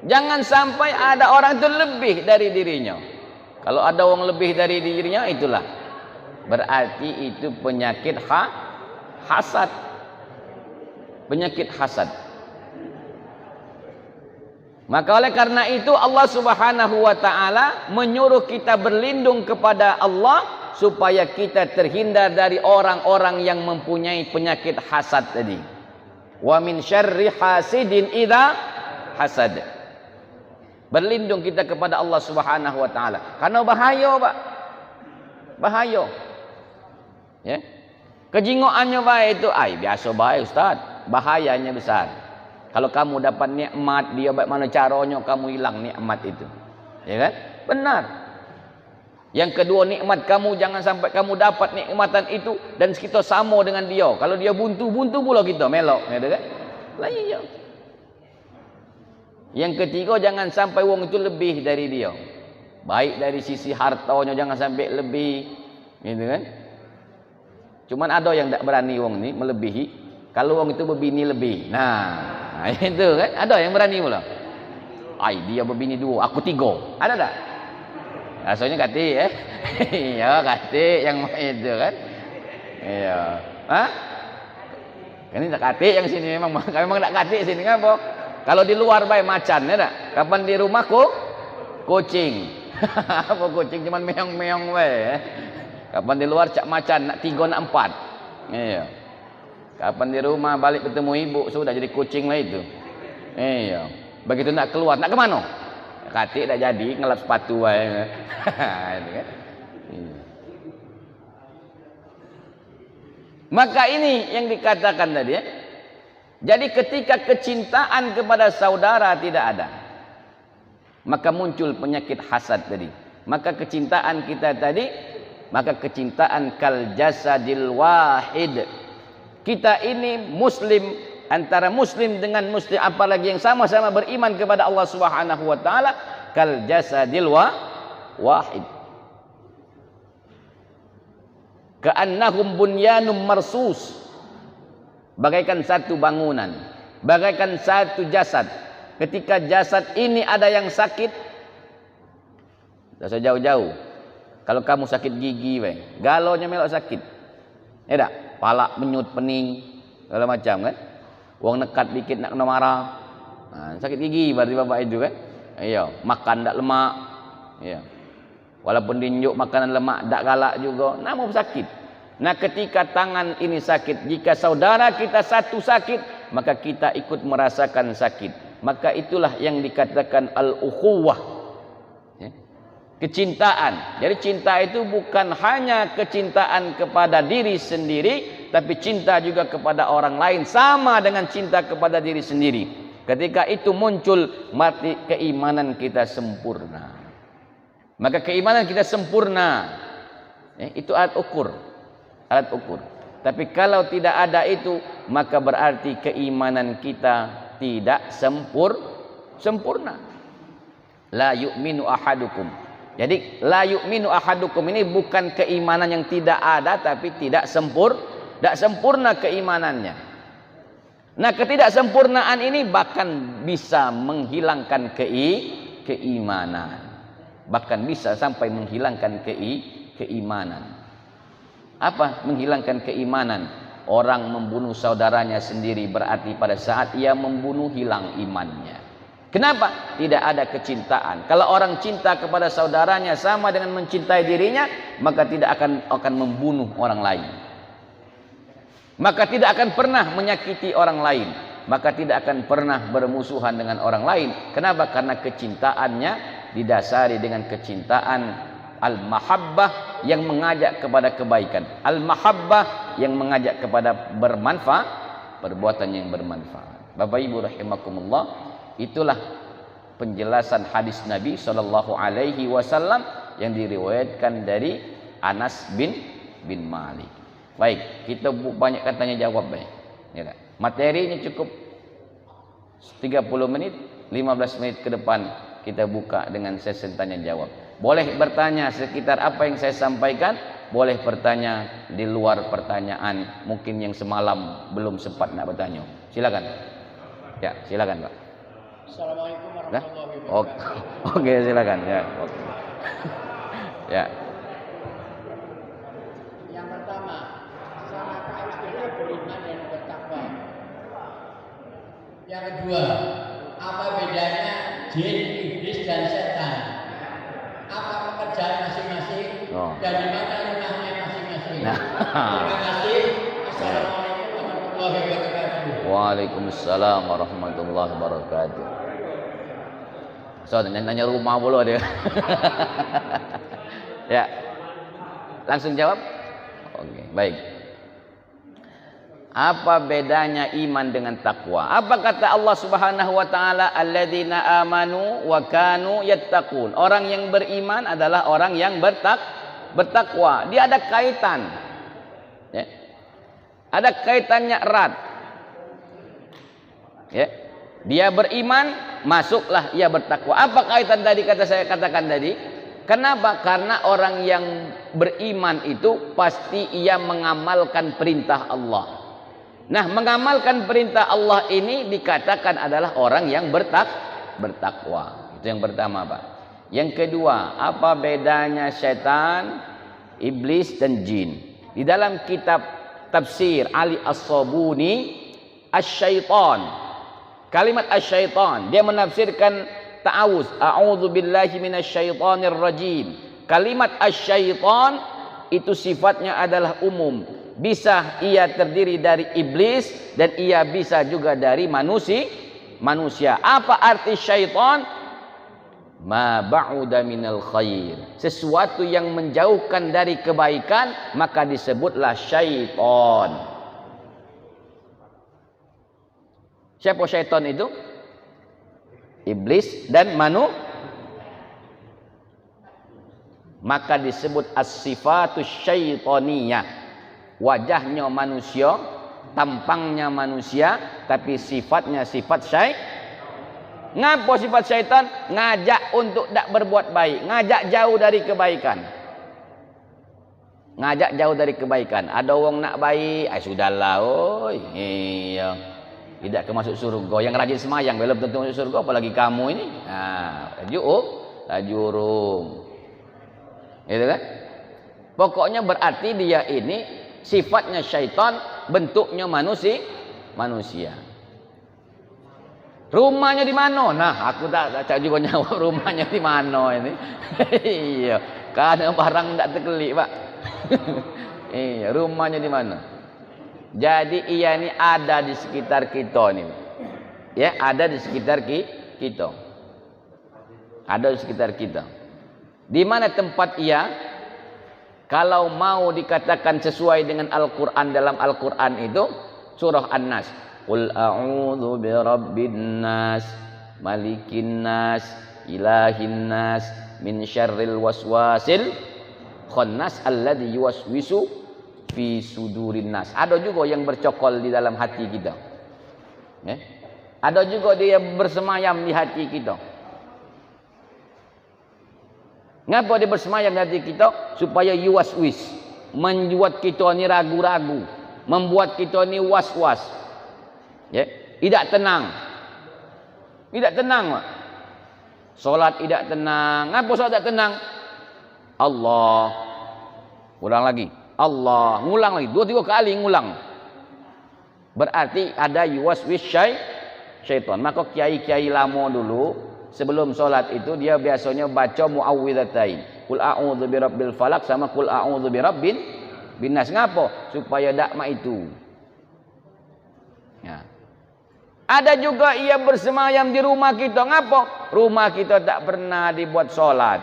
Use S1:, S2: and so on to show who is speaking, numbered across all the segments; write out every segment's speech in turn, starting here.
S1: Jangan sampai ada orang itu lebih dari dirinya. Kalau ada orang lebih dari dirinya, itulah berarti itu penyakit hasad. Penyakit hasad. Maka oleh karena itu Allah Subhanahu wa taala menyuruh kita berlindung kepada Allah supaya kita terhindar dari orang-orang yang mempunyai penyakit hasad tadi. Wa min syarri hasidin idza hasad. Berlindung kita kepada Allah Subhanahu wa taala. Karena bahaya, Pak. Bahaya. Ya. Kejingoannya baik itu, biasa baik Ustaz. Bahayanya besar. Kalau kamu dapat nikmat, dia bagaimana caranya kamu hilang nikmat itu. Ya kan? Benar. Yang kedua, nikmat kamu jangan sampai kamu dapat nikmatan itu dan kita sama dengan dia. Kalau dia buntu pula kita melok, gitu kan? Lah iya. Yang ketiga, jangan sampai wong itu lebih dari dia. Baik dari sisi hartanya jangan sampai lebih, gitu kan? Cuman ada yang tak berani wong ini melebihi. Kalau wong itu berbini lebih. Nah, itu kan ada yang berani pula. Dia berbini 2, aku 3. Ada tak? Rasanya kati iya kati yang itu kan. Iya. Hah? Ini tak kati yang sini memang tak kati sini ngapa? Kalau di luar baik macan ya tak? Kapan di rumahku kucing. Apa kucing cuman meong-meong bae. Kapan di luar cak macan nak 3 nak 4. Iya. Kapan di rumah balik ketemu ibu sudah jadi kucing lah itu. Iya. Begitu nak keluar, nak ke mana? Katik dah jadi ngelap sepatu wae. Itu kan. Maka ini yang dikatakan tadi ya. Jadi ketika kecintaan kepada saudara tidak ada, maka muncul penyakit hasad tadi. Maka kecintaan kita tadi, maka kecintaan kal jasadil wahid. Kita ini muslim, antara muslim dengan muslim, apalagi yang sama-sama beriman kepada Allah Subhanahu wa taala, kal jasadil wahid. Ka'annahum bunyanum marsus. Bagaikan satu bangunan, bagaikan satu jasad. Ketika jasad ini ada yang sakit, tak usah jauh-jauh. Kalau kamu sakit gigi, galonya melok sakit. Ya tak? Palak menyut pening segala macam kan. Wong nekat dikit nak kena marah. Sakit gigi berarti bapak itu kan. Iya, makan tak lemak. Iya. Walaupun dinjuk makanan lemak tak galak juga, namun sakit. Nah, ketika tangan ini sakit, jika saudara kita satu sakit, maka kita ikut merasakan sakit. Maka itulah yang dikatakan al-ukhuwah. Kecintaan. Jadi cinta itu bukan hanya kecintaan kepada diri sendiri, tapi cinta juga kepada orang lain, sama dengan cinta kepada diri sendiri. Ketika itu muncul, mati keimanan kita sempurna. Maka keimanan kita sempurna. Itu alat ukur. Alat ukur. Tapi kalau tidak ada itu, maka berarti keimanan kita tidak sempurna. La yu'minu ahadukum. Jadi la yu'minu ahadukum ini bukan keimanan yang tidak ada, tapi tidak sempurna keimanannya. Nah, ketidaksempurnaan ini bahkan bisa menghilangkan keimanan. Bahkan bisa sampai menghilangkan keimanan. Apa menghilangkan keimanan? Orang membunuh saudaranya sendiri berarti pada saat ia membunuh hilang imannya. Kenapa? Tidak ada kecintaan. Kalau orang cinta kepada saudaranya sama dengan mencintai dirinya, maka tidak akan membunuh orang lain. Maka tidak akan pernah menyakiti orang lain. Maka tidak akan pernah bermusuhan dengan orang lain. Kenapa? Karena kecintaannya didasari dengan kecintaan al-mahabbah yang mengajak kepada kebaikan. Al-mahabbah yang mengajak kepada bermanfaat, perbuatan yang bermanfaat. Bapak Ibu rahimakumullah, itulah penjelasan hadis Nabi sallallahu alaihi wasallam yang diriwayatkan dari Anas bin Malik. Baik, kita banyak tanya jawab baik. Ya, materinya cukup 30 menit, 15 menit ke depan kita buka dengan sesi tanya jawab. Boleh bertanya sekitar apa yang saya sampaikan, boleh bertanya di luar pertanyaan mungkin yang semalam belum sempat nak bertanya. Silakan. Ya, silakan Pak.
S2: Assalamualaikum warahmatullahi
S1: Nah? Oke, oke silakan ya. Oke. Ya.
S2: Yang pertama, sanakah istilah beriman dan bertakwa? Yang kedua, apa bedanya jin, iblis, dan setan? Apa pekerjaan masing-masing? Dan di mana rumahnya masing-masing? Terima kasih. Assalamualaikum warahmatullahi wabarakatuh.
S1: Waalaikumsalam warahmatullahi wabarakatuh. So, nanya rumah pula dia. Ya. Langsung jawab? Oke, baik. Apa bedanya iman dengan takwa? Apa kata Allah Subhanahu wa taala? Alladzina amanu wa kanu yattaqun. Orang yang beriman adalah orang yang bertakwa. Dia ada kaitan. Ya. Ada kaitannya erat. Ya. Dia beriman, masuklah ia bertakwa. Apa kaitan tadi kata saya katakan tadi? Kenapa? Karena orang yang beriman itu pasti ia mengamalkan perintah Allah. Nah, mengamalkan perintah Allah ini dikatakan adalah orang yang bertakwa. Itu yang pertama, Pak. Yang kedua, apa bedanya setan, iblis dan jin? Di dalam kitab tafsir Ali As-Sabuni, Asy-Syaitan. Kalimat asyaitan, dia menafsirkan ta'awuz, a'udzu billahi minasyaitonir rajim. Kalimat asyaitan itu sifatnya adalah umum. Bisa ia terdiri dari iblis dan ia bisa juga dari manusia. Apa arti syaitan? Ma ba'uda minal khair. Sesuatu yang menjauhkan dari kebaikan maka disebutlah syaitan. Siapa syaitan itu? Iblis dan maka disebut as-sifatus syaitaniyah. Wajahnya manusia, tampangnya manusia, tapi sifatnya sifat Ngapa sifat syaitan? Ngajak untuk tak berbuat baik, ngajak jauh dari kebaikan. Ngajak jauh dari kebaikan. Ada orang nak baik, sudahlah, oi. Iya. Tidak masuk surga. Yang rajin semayang belum tentu masuk surga, apalagi kamu ini. Nah, tajurung. Gitu kan? Pokoknya berarti dia ini sifatnya syaitan, bentuknya manusia. Rumahnya di mana? Nah, aku tak juga jawab rumahnya di mana ini. Iya, karena barang tak terkelik, Pak. Iya, rumahnya di mana? Jadi ia ini ada di sekitar kita nih. Ya, ada di sekitar kita. Ada di sekitar kita. Di mana tempat ia? Kalau mau dikatakan sesuai dengan Al-Qur'an, dalam Al-Qur'an itu surah An-Nas. Qul a'udzu birabbin nas, malikin nas, ilahin nas, min syarril waswasil khannas alladzi yuwaswisu fi sudurin nas. Ada juga yang bercokol di dalam hati kita. Ya? Ada juga dia bersemayam di hati kita. Ngapa dia bersemayam di hati kita? Supaya yuwaswis, membuat kita ni ragu-ragu, membuat kita ni was-was. Ya, tidak tenang. Tidak tenang, Pak. Salat tidak tenang. Ngapa salat tidak tenang? Allah. Ulang lagi. Allah, ngulang lagi 2-3 kali ngulang. Berarti ada yuwaswis syaitan. Maka kiai-kiai lama dulu sebelum solat itu dia biasanya baca muawwidzatain. Qul a'udzu birabbil falaq sama qul a'udzu birabbin binas. Ngapa? Supaya dakma itu. Ya. Ada juga ia bersemayam di rumah kita. Ngapa? Rumah kita tak pernah dibuat solat.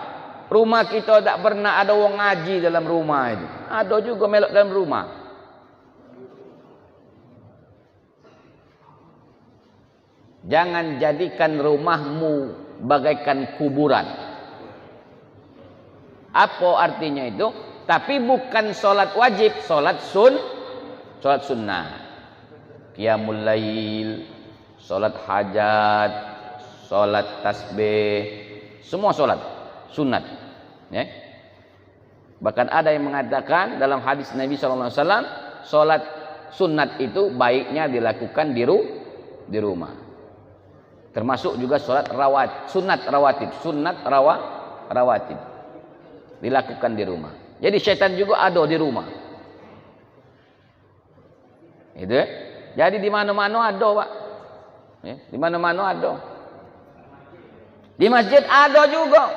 S1: Rumah kita tak pernah ada orang ngaji dalam rumah itu. Ada juga melok dalam rumah. Jangan jadikan rumahmu bagaikan kuburan. Apa artinya itu? Tapi bukan solat wajib, solat sunnah. Qiyamul lail, solat hajat, solat tasbih, semua solat sunat. Ya. Bahkan ada yang mengatakan dalam hadis Nabi SAW, solat sunat itu baiknya dilakukan di rumah. Termasuk juga sunat rawatib dilakukan di rumah. Jadi syaitan juga ada di rumah. Itu ya. Jadi di mana-mana ada, Pak. Ya, di mana-mana ada. Di masjid ada juga.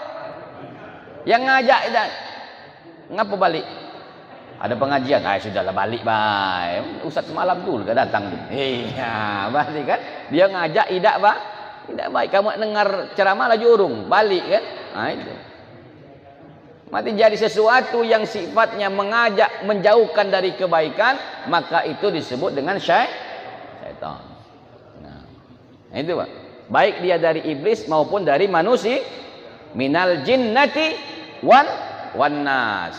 S1: Yang ngajak itu, ngapa balik? Ada pengajian, sudahlah balik, Pak. Ustaz semalam dulu datang. Iya, balik kan? Dia ngajak tidak, Pak. Tidak baik kamu dengar ceramah laju urung, balik kan? Nah itu. Mati jadi sesuatu yang sifatnya mengajak menjauhkan dari kebaikan, maka itu disebut dengan syaitan. Nah, itu Pak. Baik dia dari iblis maupun dari manusia, minal jinnati wan nas.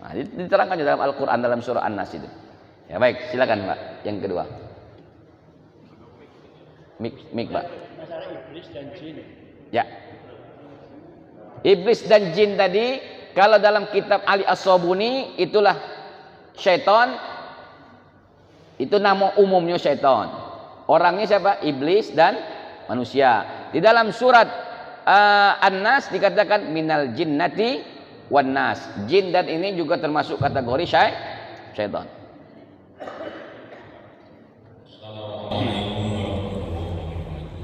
S1: Nah, diterangkan dalam Al-Qur'an dalam surah An-Nas itu. Ya baik, silakan Pak. Yang kedua. Mik Pak.
S2: Masalah iblis dan jin.
S1: Ya. Iblis dan jin tadi, kalau dalam kitab Ali As-Sabuni itulah syaitan. Itu nama umumnya syaitan. Orangnya siapa? Iblis dan manusia. Di dalam surat An-Nas dikatakan minal jinnati wan nas. Jin dan ini juga termasuk kategori syaitan.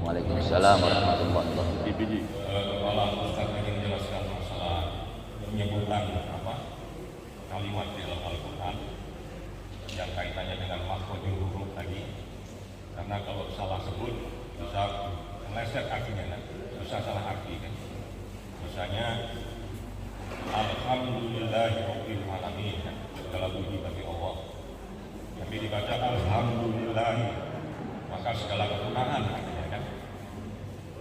S1: Waalaikumsalam warahmatullahi wabarakatuh.
S3: Kepala Ustaz ingin menjelaskan masalah penyebutan kalimat di dalam Al-Quran yang kaitannya dengan makhrajul huruf tadi. Karena kalau salah sebut bisa meleset artinya kan, bisa salah arti kan. Misalnya Alhamdulillahirabbil alamin kan, segala puji bagi Allah. Tapi dibaca Alhamdulillah, maka segala kegunaan artinya kan.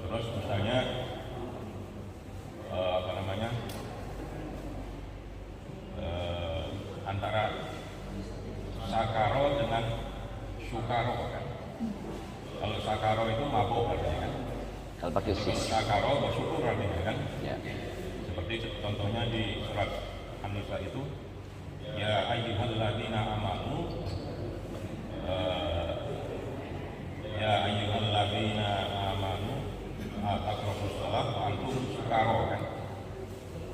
S3: Terus misalnya antara sakaro dengan sukaro kan. Kalau sakaro itu mabuk artinya kan.
S1: Kalau pakai sis.
S3: Sakaro bersyukur artinya kan.
S1: Ya.
S3: Seperti contohnya di surat An-Nisa itu, ya ayyuhalladzina amanu ya ayyuhalladzina amanu taqrabus shalah wa antum sukaro kan.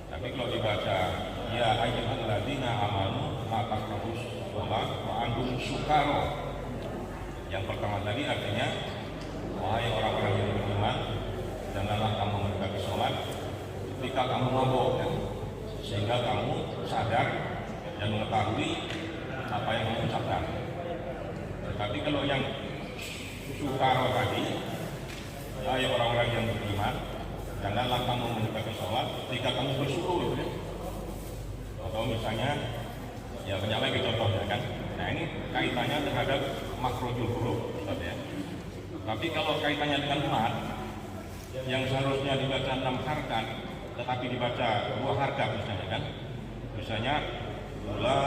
S3: Tapi kalau dibaca ya ayyuhalladzina amanu taqrabus shalah wa antum sukaro, yang pertama tadi artinya wahai orang-orang yang beriman, janganlah kamu mendekati sholat ketika kamu mabuk kan, sehingga kamu sadar dan mengetahui apa yang kamu ucapkan. Tapi kalau yang sukaro tadi, hai orang-orang yang beriman, janganlah kamu mendekati sholat ketika kamu bersyukur ya. Atau misalnya ya banyak lagi contohnya kan. Nah ini kaitannya terhadap makhrajul huruf ya. Tapi kalau kaitannya dengan mat yang seharusnya dibaca 6 harkat tetapi dibaca 2 harkat misalnya kan. Misalnya ulaika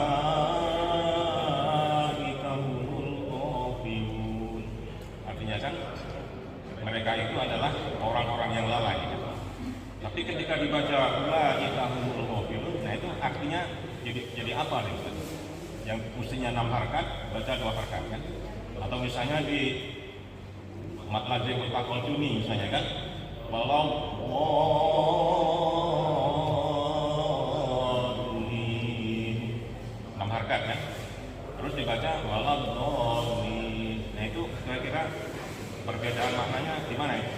S3: humul ghafilun. Artinya kan mereka itu adalah orang-orang yang lalai kan? Tapi ketika dibaca ulaika humul ghafilun, nah itu artinya jadi apa nih Ustaz? Yang mestinya 6 harkat baca 2 harkat kan? Atau misalnya di mat lazim mustaqil juni misalnya kan, walau 6 harkat kan, terus dibaca walau nah itu kira-kira perbedaan maknanya di mana itu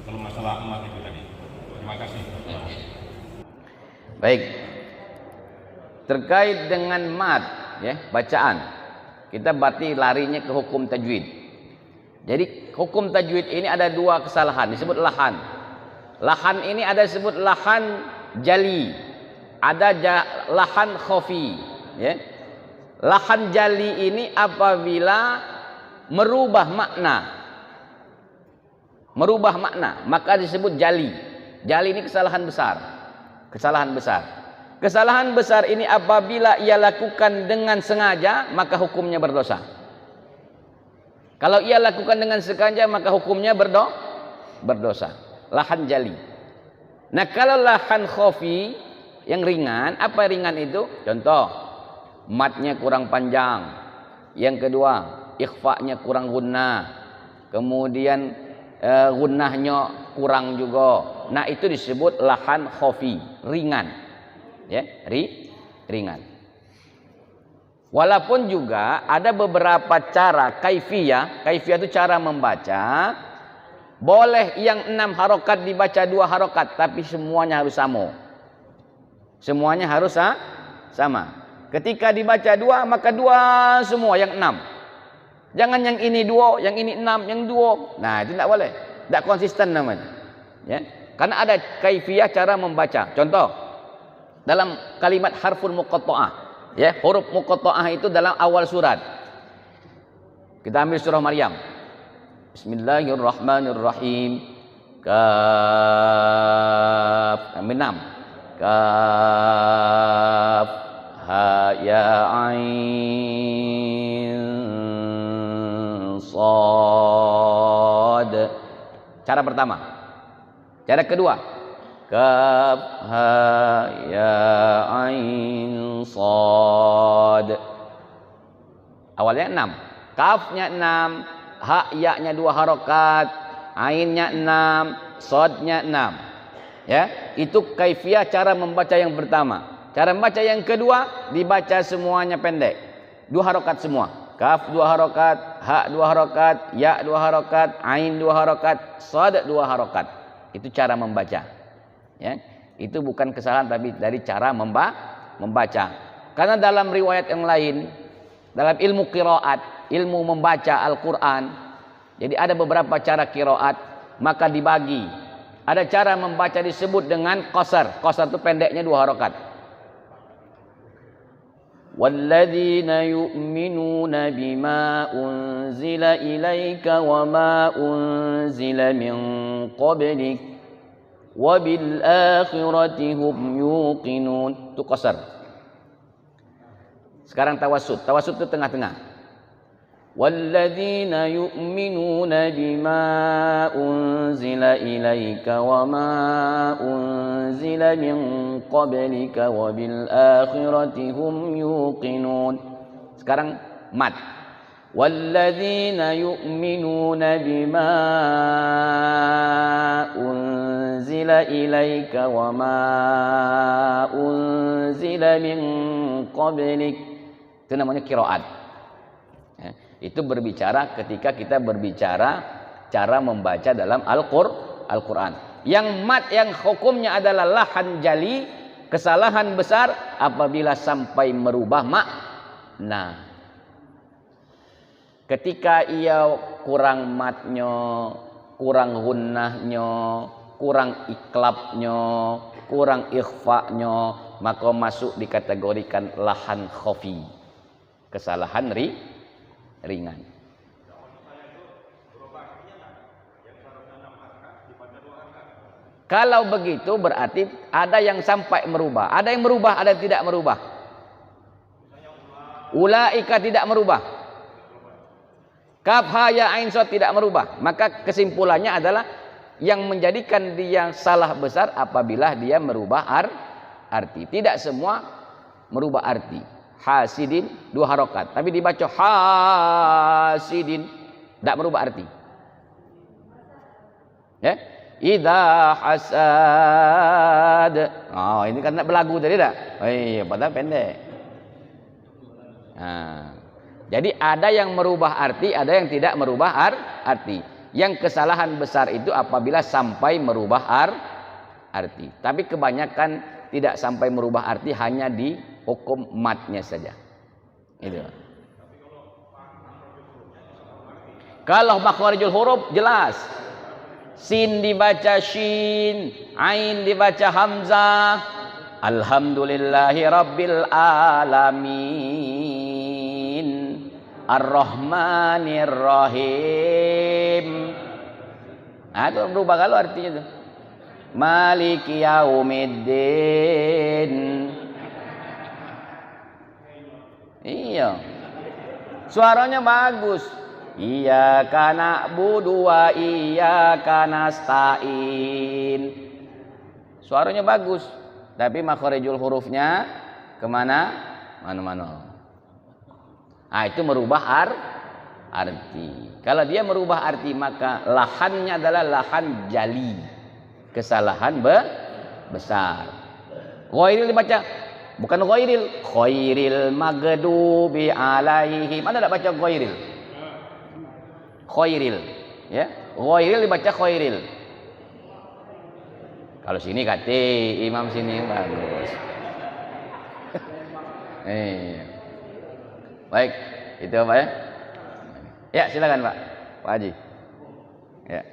S3: kalau masalah emat itu tadi. Terima kasih.
S1: Baik. Terkait dengan mat ya, bacaan. Kita berarti larinya ke hukum tajwid. Jadi hukum tajwid ini ada 2 kesalahan, disebut lahan. Lahan ini ada disebut lahan jali, ada lahan khafi ya. Lahan jali ini apabila merubah makna maka disebut jali. Jali ini kesalahan besar. Kesalahan besar ini apabila ia lakukan dengan sengaja maka hukumnya berdosa. Kalau ia lakukan dengan sengaja maka hukumnya berdosa. Lahan jali. Nah kalau lahan khafi yang ringan, apa ringan itu? Contoh, matnya kurang panjang. Yang kedua, ikhfa'nya kurang gunnah. Kemudian gunnahnya kurang juga. Nah, itu disebut lahan khafi, ringan. Ya, ringan. Walaupun juga ada beberapa cara kaifiyah itu cara membaca. Boleh yang 6 harokat dibaca 2 harokat, tapi semuanya harus sama. Semuanya harus sama. Ketika dibaca 2, maka 2 semua yang 6. Jangan yang ini 2, yang ini 6, yang 2. Nah, itu tidak boleh. Tidak konsisten namanya. Ya. Karena ada kaifiyah cara membaca. Contoh, dalam kalimat harful muqatta'ah. Ya, huruf muqatta'ah itu dalam awal surat. Kita ambil surah Maryam. Bismillahirrahmanirrahim. Kaf. Ambil 6. Kaf. Ha ya ain sad. Cara pertama. Cara kedua. Kaf ha ya ain sad. Awalnya 6. Kafnya 6. Ha ya-nya 2 harokat, ainnya 6, sodnya 6. Ya, itu kaifiyah cara membaca yang pertama. Cara membaca yang kedua dibaca semuanya pendek. 2 harokat semua. Kaf 2 harokat, ha 2 harokat, ya 2 harokat, ain 2 harokat, sod 2 harokat. Itu cara membaca. Ya, itu bukan kesalahan tapi dari cara membaca. Karena dalam riwayat yang lain, dalam ilmu qiraat, ilmu membaca Al-Quran, jadi ada beberapa cara qiraat, maka dibagi. Ada cara membaca disebut dengan qasar. Qasar itu pendeknya 2 harokat. Walladzina yu'minuna bima unzila ilaika wa ma unzila min qablik wa bil akhirati hum yuqinun. Itu qasar. Sekarang tawassut. Tawassut itu tengah-tengah. Walladzina yu'minuna bima unzila ilaika wa ma unzila min qablika wa bil akhirati hum yuqinun. Sekarang mat. Walladzina yu'minuna bima unzila ilaika wa ma unzila min qablik. Itu namanya qiraat. Ya, itu berbicara ketika kita berbicara cara membaca dalam Al-Quran. Yang mat yang hukumnya adalah lahan jali, kesalahan besar apabila sampai merubah makna. Ketika ia kurang matnya, kurang gunnahnya, kurang iklabnya, kurang ikhfa'nya, maka masuk dikategorikan lahan khafi, kesalahan ringan. Kalau begitu berarti ada yang sampai merubah, ada yang merubah, ada yang tidak merubah. Ulaika tidak merubah. Kaf ha ya ain sad tidak merubah. Maka kesimpulannya adalah yang menjadikan dia salah besar apabila dia merubah arti. Tidak semua merubah arti. Hasidin 2 harokat, tapi dibaca hasidin, tidak merubah arti. Ya, idza hasad. Oh, ini kan belagu tadi dah. Oh iya, padahal pendek. Nah, jadi ada yang merubah arti, ada yang tidak merubah arti. Yang kesalahan besar itu apabila sampai merubah arti. Tapi kebanyakan tidak sampai merubah arti, hanya di hukum matnya saja. Itu. Kalau makharijul huruf jelas. Sin dibaca shin, ain dibaca hamzah. Alhamdulillahi rabbil alamin. Ar-Rahmanir Rahim. Nah, itu berubah kalau artinya itu. Maliki yaumiddin. Iya. Suaranya bagus. Iyyaka na'budu wa iyyaka nasta'in. Suaranya bagus, tapi makharijul hurufnya kemana? Mana-mana. Ah, itu merubah arti. Kalau dia merubah arti maka lahannya adalah lahan jali, kesalahan besar. Ghairil dibaca bukan ghairil, khairil maghdubi alaihim. Mana tak baca ghairil? Khairil, ya. Ghairil dibaca khairil. Kalau sini kata imam sini bagus. Baik, itu Pak ya. Ya, silakan Pak. Pak Haji. Ya.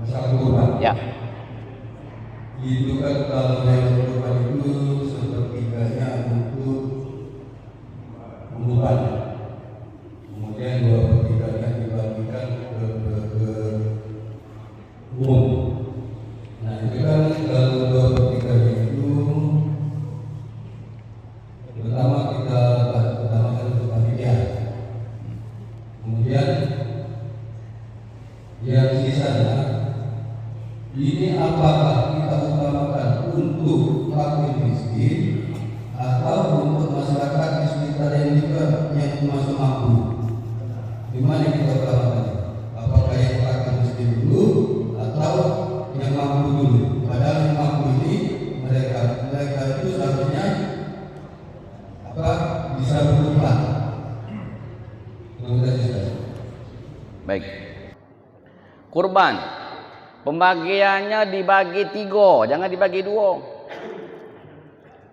S4: Masalah kurban.
S1: Ya.
S4: Itu kan kalau yang kurban itu sepertiganya untuk kurban. Kemudian 2/3-nya dibagikan ke umum. Nah itu kan kalau 2/3-nya itu pertama kita utamakan untuk panitia. Kemudian yang sisanya ini apakah kita utamakan untuk fakir miskin atau untuk masyarakat di sekitar yang juga yang masuk mampu? Di mana kita utamakan? Apakah yang fakir miskin dulu atau yang mampu dulu? Padahal yang mampu ini mereka itu seharusnya bisa berubah. Terima kasih.
S1: Baik. Kurban pembagiannya dibagi 3, jangan dibagi 2.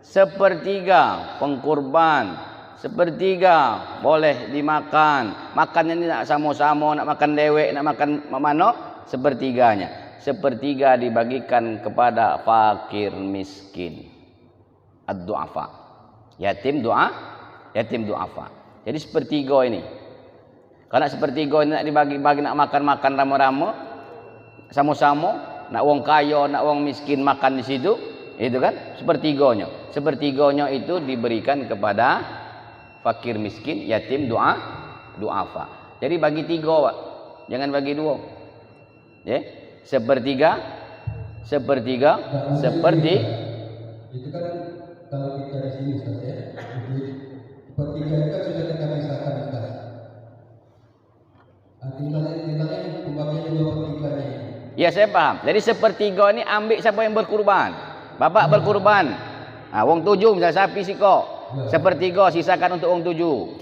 S1: 1/3 pengkurban, 1/3 boleh dimakan. Makan ini nak sama-sama, nak makan dewek, nak makan mano, 1/3-nya. 1/3 dibagikan kepada fakir miskin, ad-du'afa, yatim du'afa. Jadi 1/3 ini. Kalau 1/3 ini nak dibagi-bagi, nak makan-makan rame-rame, sama-sama, nak wong kaya, nak wong miskin makan di situ, itu kan 1/3-nya. 1/3-nya itu diberikan kepada fakir miskin, yatim du'afa. Jadi bagi 3 Pak. Jangan bagi 2. Ya. 1/3 seperti
S4: itu kan kalau kita di sini saja, sepertiga itu kan sudah kita misalkan sekarang. Artinya pembagian 2/3-nya.
S1: Ya saya paham. Jadi 1/3 ini ambil siapa yang berkurban. Bapak berkurban. Wong 7 misalnya sapi siko. 1/3 sisakan untuk wong 7.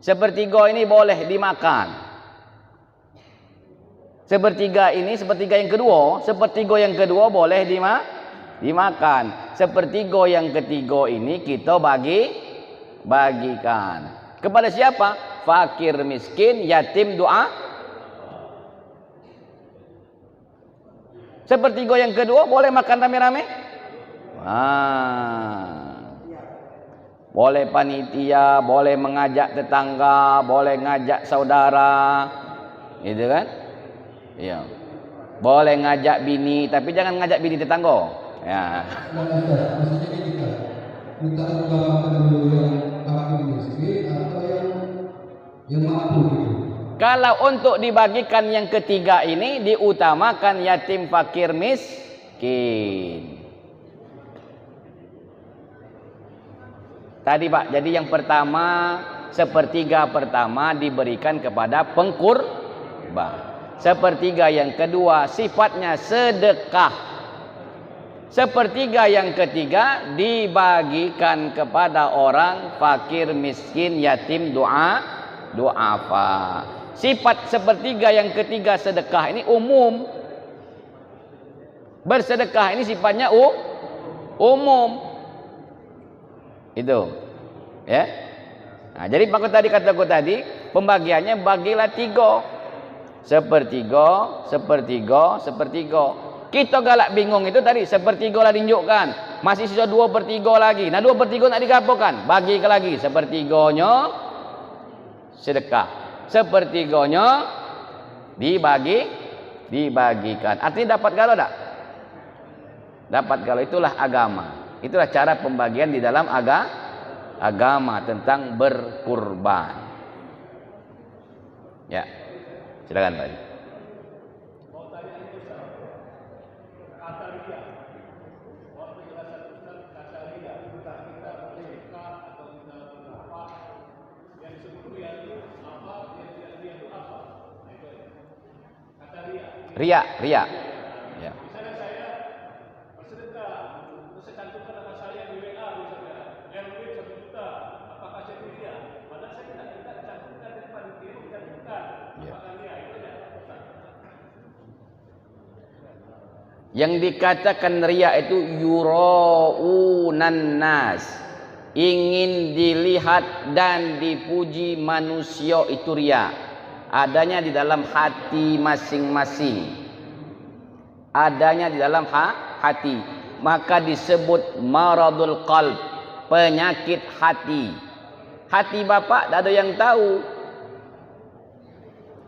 S1: 1/3 ini boleh dimakan. 1/3 ini 1/3 yang kedua, 1/3 yang kedua boleh dimakan. 1/3 yang ketiga ini kita bagikan. Kepada siapa? Fakir miskin, yatim du'a. 1/3 yang kedua boleh makan rame-rame. Boleh panitia, boleh mengajak tetangga, boleh ngajak saudara, gitu kan? Iya. Boleh ngajak bini, tapi jangan ngajak bini tetangga. Ya.
S4: Maksudnya kita utamakan dulu yang fakir miskin atau yang mampu gitu.
S1: Kalau untuk dibagikan yang ketiga ini diutamakan yatim fakir miskin. Tadi Pak, jadi yang pertama 1/3 pertama diberikan kepada pengkurban. 1/3 yang kedua sifatnya sedekah. 1/3 yang ketiga dibagikan kepada orang fakir miskin yatim du'afa. Sifat 1/3 yang ketiga sedekah ini umum. Bersedekah ini sifatnya umum. Itu. Ya. Nah, jadi Pak tadi kataku tadi pembagiannya bagilah 3. 1/3, 1/3, 1/3. Kita galak bingung itu tadi 1/3 lah ditunjukkan. Masih sisa 2/3 lagi. Nah 2/3 nak digapakan? Bagikan lagi 1/3-nya sedekah. 1/3-nya dibagikan. Artinya dapat galau tak? Dapat galau. Itulah agama. Itulah cara pembagian di dalam agama tentang berkurban. Ya. Silakan Pak. Riya. Ya. Yang dikatakan riya itu yuraunan nas, ingin dilihat dan dipuji manusia, itu riya. Adanya di dalam hati masing-masing, adanya di dalam hati, maka disebut maradul qalb, penyakit hati. Hati bapak tak ada yang tahu,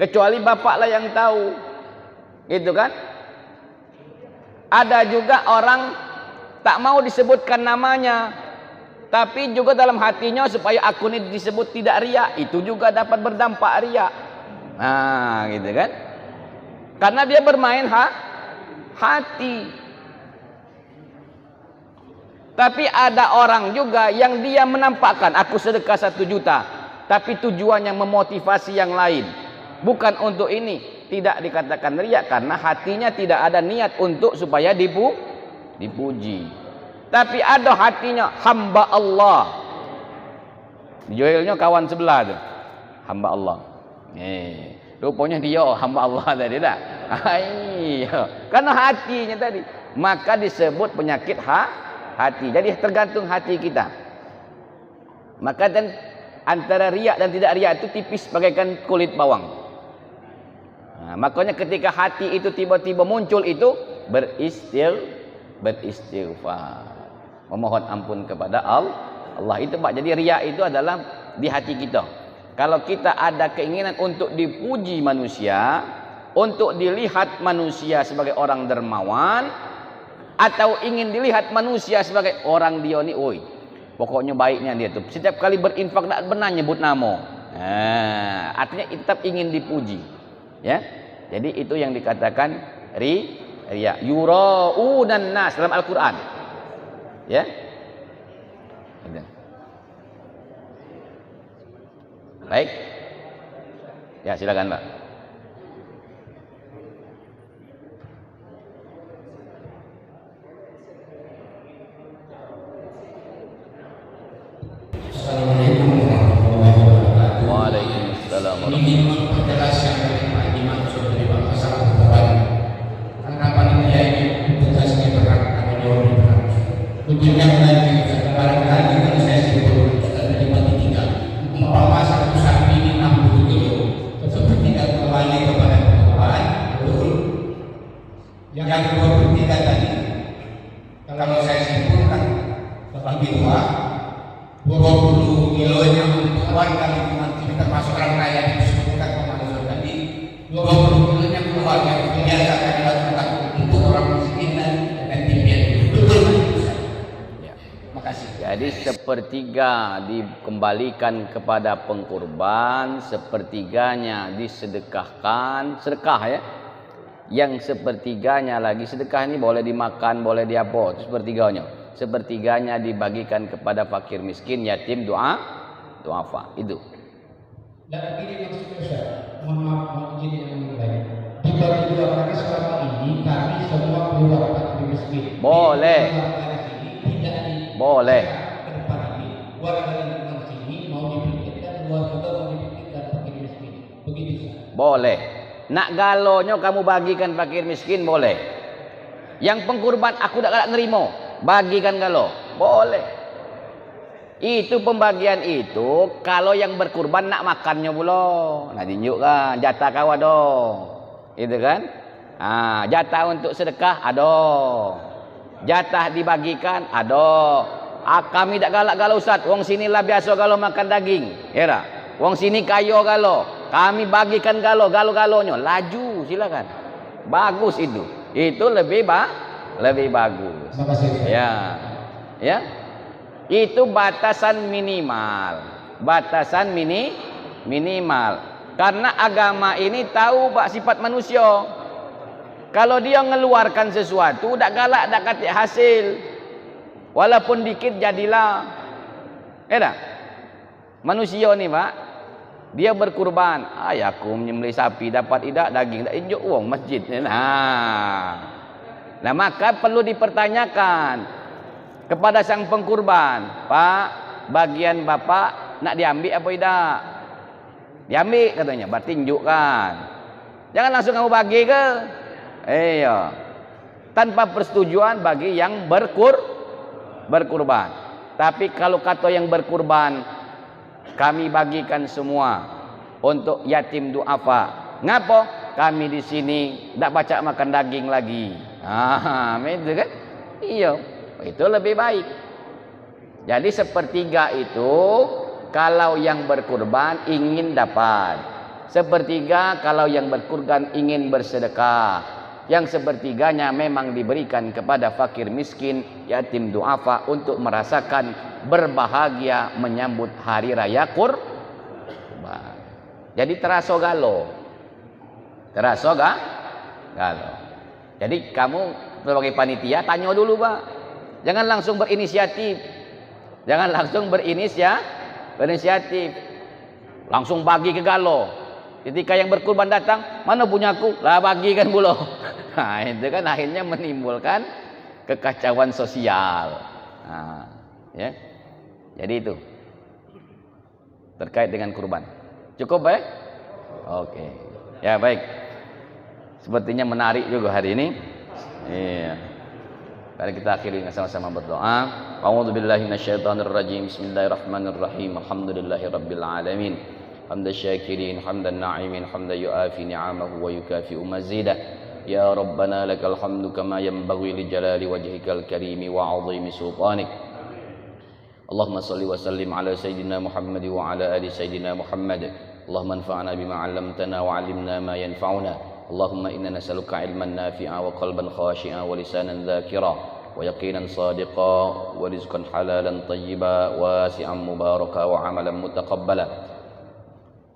S1: kecuali bapaklah yang tahu, gitu kan? Ada juga orang tak mau disebutkan namanya, tapi juga dalam hatinya supaya akun ini disebut tidak riya, itu juga dapat berdampak riya. Nah, gitu kan? Karena dia bermain hati. Tapi ada orang juga yang dia menampakkan aku sedekah 1 juta, tapi tujuannya memotivasi yang lain, bukan untuk ini. Tidak dikatakan riya karena hatinya tidak ada niat untuk supaya dipuji. Tapi ada hatinya hamba Allah. Joelnya kawan sebelah tuh, hamba Allah. Rupanya dia hamba Allah tadi tak? Karena hatinya tadi, maka disebut penyakit hati. Jadi tergantung hati kita. Maka dan antara riya dan tidak riya itu tipis bagaikan kulit bawang. Nah, makanya ketika hati itu tiba-tiba muncul itu beristighfar, memohon ampun kepada Allah itu Pak. Jadi riya itu adalah di hati kita. Kalau kita ada keinginan untuk dipuji manusia, untuk dilihat manusia sebagai orang dermawan, atau ingin dilihat manusia sebagai orang dia ni, oi, pokoknya baiknya dia tuh setiap kali berinfak tak pernah nyebut nama. Artinya tetap ingin dipuji. Ya, jadi itu yang dikatakan riya. Yuraunan nas dalam Al-Quran. Ya, baik. Ya, silakan Pak.
S4: Assalamualaikum warahmatullahi wabarakatuh.
S1: Waalaikumsalam
S4: Ini memang penjelasan dari Pak Imam Sudri Pak Pasar Kebetulan. Karena panitia ini tugasnya berat, kami jauh berat. Ujungnya lagi barangkali kalau saya sebut ada 53. Umpama satu sapi ini 60 kilo, sepertiga kembali kepada perempuan, betul. Yang 23 tadi, kalau saya simpulkan bagi 20 kilonya untuk warga lingkungan kita termasuk orang kaya yang disebutkan kemarin tadi, 20 kilonya keluarga biasa akan dilakukan untuk orang miskin dan timpian. Betul. Ya, makasih.
S1: Jadi sepertiga dikembalikan kepada pengkurban, sepertiganya disedekahkan, sedekah ya. Yang sepertiganya lagi, sedekah ini boleh dimakan, boleh diapa, itu sepertiganya. Sepertiganya dibagikan kepada fakir miskin, yatim, duafa. Itu.
S4: Dan begini maksudnya Ustaz, mohon maaf izin yang baik. Dibagi dua karena selama ini kami semua keluar fakir miskin.
S1: Boleh. Boleh.
S4: Warga lingkungan sini mau dipikirkan, luar juga mau dipikirkan fakir miskin. Begitu Ustaz.
S1: Boleh. Nak galonya kamu bagikan fakir miskin boleh. Yang pengkurban aku tak nerimo, bagikan galo, boleh. Itu pembagian itu kalau yang berkurban nak makannya pula. Nah tunjukkan jatah kau ada. Itu kan? Jatah untuk sedekah ada. Jatah dibagikan ada. Kami tak galak galau Ustaz. Wong sinilah biasa galau makan daging. Ya tak? Wong sini kaya galau. Kami bagikan galo-galonya. Laju silakan. Bagus itu. Itu lebih bagus. Ya. Ya. Itu batasan minimal. Batasan minimal. Karena agama ini tahu sifat manusia. Kalau dia mengeluarkan sesuatu, tak galak, tak kata hasil. Walaupun dikit jadilah. Ya tak? Manusia ni Pak, Dia berkurban, aku menyembelih sapi dapat idak daging, tak injuk uang masjid. Nah maka perlu dipertanyakan kepada sang pengkurban, Pak, bagian bapak nak diambil apa tidak? Diambil katanya, berarti injukkan. Jangan langsung kamu bagi ke? Iya. Tanpa persetujuan bagi yang berkurban. Tapi kalau kata yang berkurban, kami bagikan semua untuk yatim duafa. Ngapo? Kami di sini tidak baca makan daging lagi. Itu kan? Iya, itu lebih baik. Jadi sepertiga itu kalau yang berkurban ingin dapat. Sepertiga kalau yang berkurban ingin bersedekah. Yang sepertiganya memang diberikan kepada fakir miskin, yatim duafa untuk merasakan berbahagia menyambut hari raya kurban. Jadi teraso galo. Jadi kamu sebagai panitia tanya dulu, Pak. Jangan langsung berinisiatif. Berinisiatif. Langsung bagi ke galo. Ketika yang berkurban datang, mana punyaku? Lah bagikan pula. Nah, itu kan akhirnya menimbulkan kekacauan sosial. Ya. Jadi itu terkait dengan kurban. Cukup baik? Oke. Ya baik. Sepertinya menarik juga hari ini. Iya. Mari kita akhiri sama-sama berdoa. A'udzubillahi minasyaitonirrajim. Bismillahirrahmanirrahim. Alhamdulillahirabbil alamin. Hamdan syakirin, hamdan na'imin, hamdan yu'afi ni'amahu wa yukafi'u mazidah. Ya Rabbana lakal hamdu kama yanbaghi li jalali wajhikal karimi wa 'azimi sultanik. Allahumma salli wa sallim ala sayyidina Muhammad wa ala ali sayyidina Muhammad. Allahumma anfa'na bima 'allamtana wa 'allimna ma yanfa'una. Allahumma inna nas'aluka 'ilman nafi'a wa qalban khashi'a wa lisanan dhakira wa yaqinan sadiqa wa rizqan halalan tayyiba wasi'an mubaraka wa 'amalan mutaqabbala.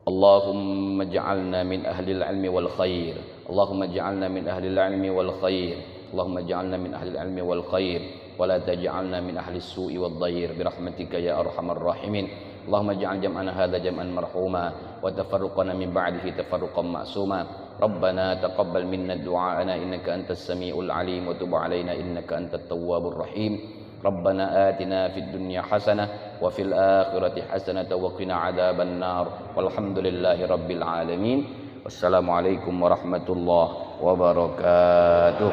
S1: اللهم اجعلنا من أهل العلم والخير اللهم اجعلنا من أهل العلم والخير اللهم اجعلنا من أهل العلم والخير ولا تجعلنا من أهل السوء والضير برحمتك يا أرحم الراحمين اللهم اجعل جمعنا هذا جمعا مرحوما وتفرقنا من بعده تفرقا معصوما ربنا تقبل منا دعاءنا إنك أنت السميع العليم وتب علينا إنك أنت التواب الرحيم ربنا آتنا في الدنيا حسنة وفي الآخرة حسنة وقنا عذاب النار والحمد لله رب العالمين والسلام عليكم ورحمة الله وبركاته.